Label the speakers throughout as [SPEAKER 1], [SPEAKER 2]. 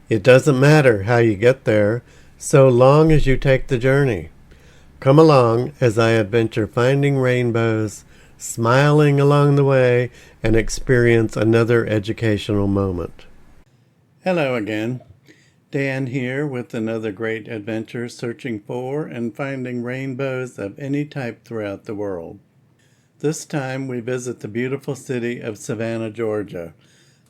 [SPEAKER 1] It doesn't matter how you get there, so long as you take the journey. Come along as I adventure finding rainbows, smiling along the way, and experience another educational moment. Hello again. Dan here with another great adventure searching for and finding rainbows of any type throughout the world. This time we visit the beautiful city of Savannah, Georgia,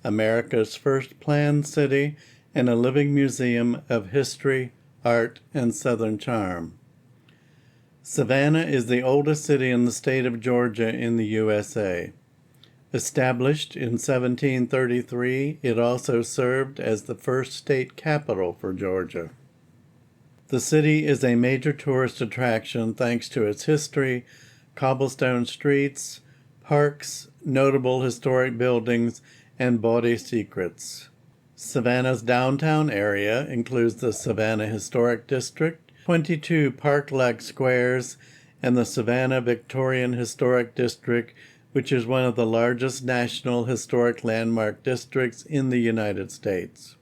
[SPEAKER 1] America's first planned city and a living museum of history, art, and Southern charm. Savannah is the oldest city in the state of Georgia in the USA. Established in 1733, it also served as the first state capital for Georgia. The city is a major tourist attraction thanks to its history, cobblestone streets, parks, notable historic buildings, and bawdy secrets. Savannah's downtown area includes the Savannah Historic District, 22 park-like squares, and the Savannah Victorian Historic District, which is one of the largest national historic landmark districts in the United States.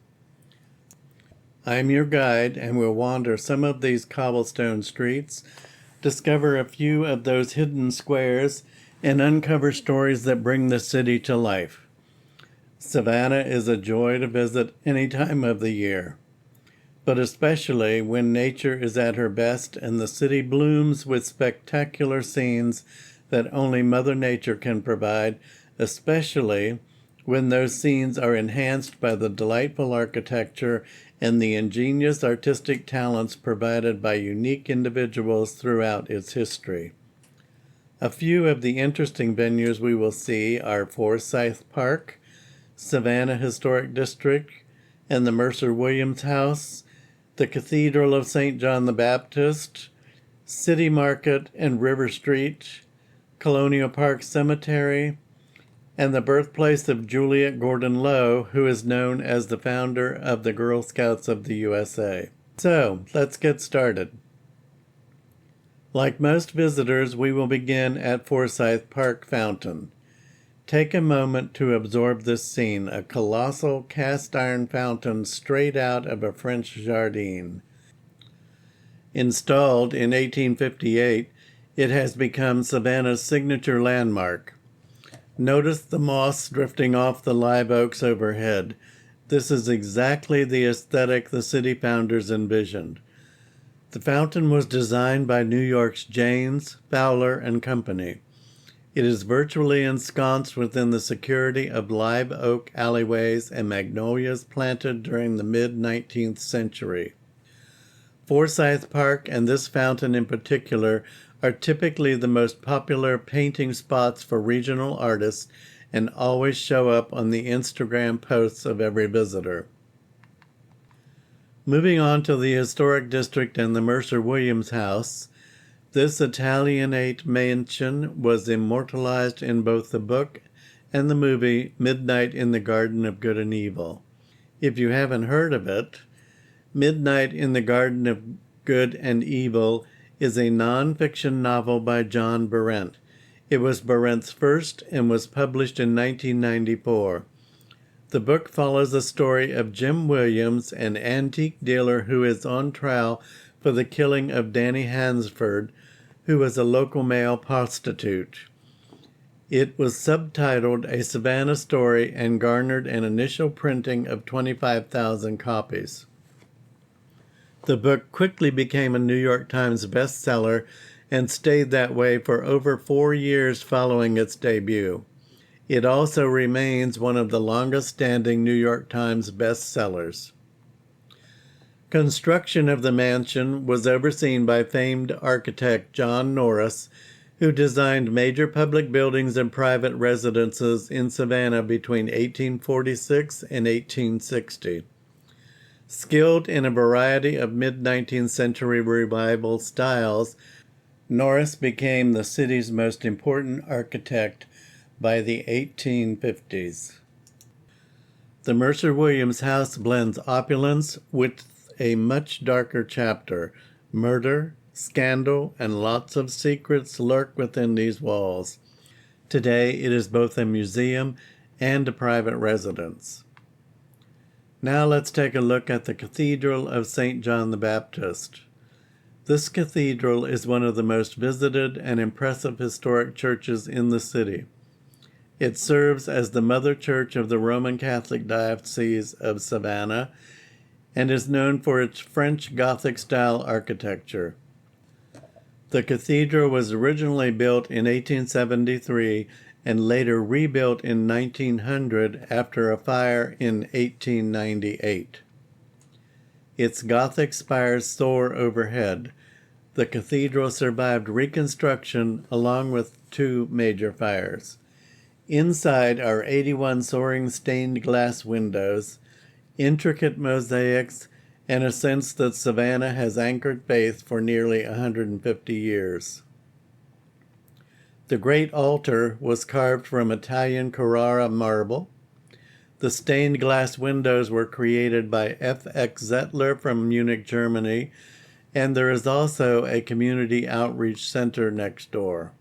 [SPEAKER 1] I'm your guide and will wander some of these cobblestone streets, discover a few of those hidden squares, and uncover stories that bring the city to life. Savannah is a joy to visit any time of the year, but especially when nature is at her best and the city blooms with spectacular scenes that only Mother Nature can provide, especially when those scenes are enhanced by the delightful architecture and the ingenious artistic talents provided by unique individuals throughout its history. A few of the interesting venues we will see are Forsyth Park, Savannah Historic District, and the Mercer Williams House, the Cathedral of St. John the Baptist, City Market and River Street, Colonial Park Cemetery, and the birthplace of Juliet Gordon Low, who is known as the founder of the Girl Scouts of the USA. So, let's get started. Like most visitors, we will begin at Forsyth Park Fountain. Take a moment to absorb this scene, a colossal cast-iron fountain straight out of a French jardin. Installed in 1858, it has become Savannah's signature landmark. Notice the moss drifting off the live oaks overhead. This is exactly the aesthetic the city founders envisioned. The fountain was designed by New York's Janes, Fowler and Company. It is virtually ensconced within the security of live oak alleyways and magnolias planted during the mid-19th century. Forsyth Park and this fountain in particular are typically the most popular painting spots for regional artists and always show up on the Instagram posts of every visitor. Moving on to the Historic District and the Mercer Williams House, this Italianate mansion was immortalized in both the book and the movie Midnight in the Garden of Good and Evil. If you haven't heard of it, Midnight in the Garden of Good and Evil is a non-fiction novel by John Berendt. It was Berendt's first and was published in 1994. The book follows the story of Jim Williams, an antique dealer who is on trial for the killing of Danny Hansford, who was a local male prostitute. It was subtitled A Savannah Story and garnered an initial printing of 25,000 copies. The book quickly became a New York Times bestseller and stayed that way for over 4 years following its debut. It also remains one of the longest-standing New York Times bestsellers. Construction of the mansion was overseen by famed architect John Norris, who designed major public buildings and private residences in Savannah between 1846 and 1860. Skilled in a variety of mid-19th century revival styles, Norris became the city's most important architect by the 1850s. The Mercer Williams House blends opulence with a much darker chapter. Murder, scandal, and lots of secrets lurk within these walls. Today it is both a museum and a private residence. Now let's take a look at the Cathedral of St. John the Baptist. This cathedral is one of the most visited and impressive historic churches in the city. It serves as the mother church of the Roman Catholic Diocese of Savannah and is known for its French Gothic-style architecture. The cathedral was originally built in 1873 and later rebuilt in 1900 after a fire in 1898. Its Gothic spires soar overhead. The cathedral survived reconstruction along with two major fires. Inside are 81 soaring stained glass windows, intricate mosaics, and a sense that Savannah has anchored faith for nearly 150 years. The great altar was carved from Italian Carrara marble. The stained glass windows were created by F.X. Zettler from Munich, Germany, and there is also a community outreach center next door.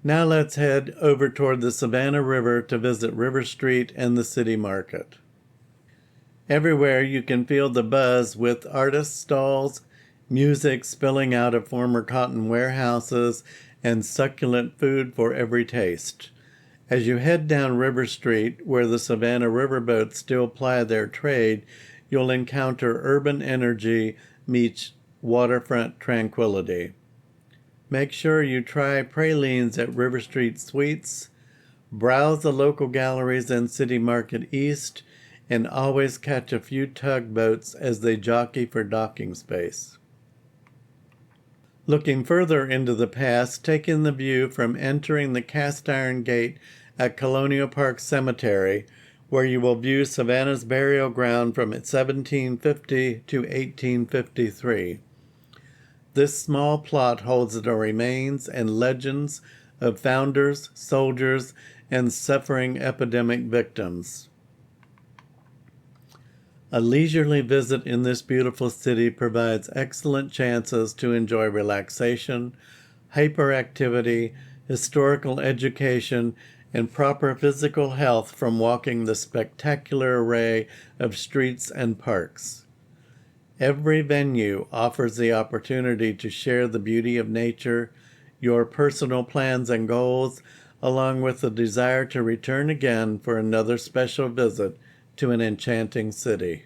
[SPEAKER 1] Now let's head over toward the Savannah River to visit River Street and the city market. Everywhere you can feel the buzz with artist stalls, music spilling out of former cotton warehouses, and succulent food for every taste. As you head down River Street, where the Savannah riverboats still ply their trade, you'll encounter urban energy meets waterfront tranquility. Make sure you try pralines at River Street Sweets, browse the local galleries in City Market East, and always catch a few tugboats as they jockey for docking space. Looking further into the past, take in the view from entering the cast iron gate at Colonial Park Cemetery, where you will view Savannah's burial ground from 1750 to 1853. This small plot holds the remains and legends of founders, soldiers, and suffering epidemic victims. A leisurely visit in this beautiful city provides excellent chances to enjoy relaxation, hyperactivity, historical education, and proper physical health from walking the spectacular array of streets and parks. Every venue offers the opportunity to share the beauty of nature, your personal plans and goals, along with the desire to return again for another special visit to an enchanting city.